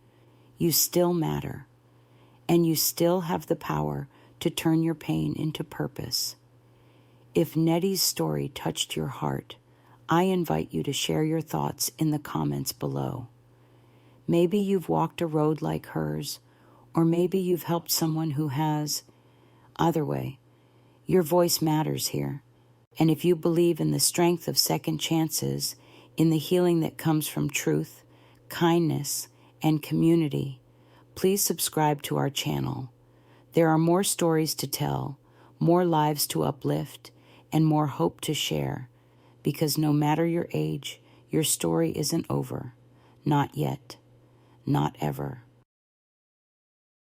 You still matter. And you still have the power to turn your pain into purpose. If Nettie's story touched your heart, I invite you to share your thoughts in the comments below. Maybe you've walked a road like hers, or maybe you've helped someone who has. Either way, your voice matters here. And if you believe in the strength of second chances, in the healing that comes from truth, kindness, and community, please subscribe to our channel. There are more stories to tell, more lives to uplift, and more hope to share, because no matter your age, your story isn't over. Not yet. Not ever.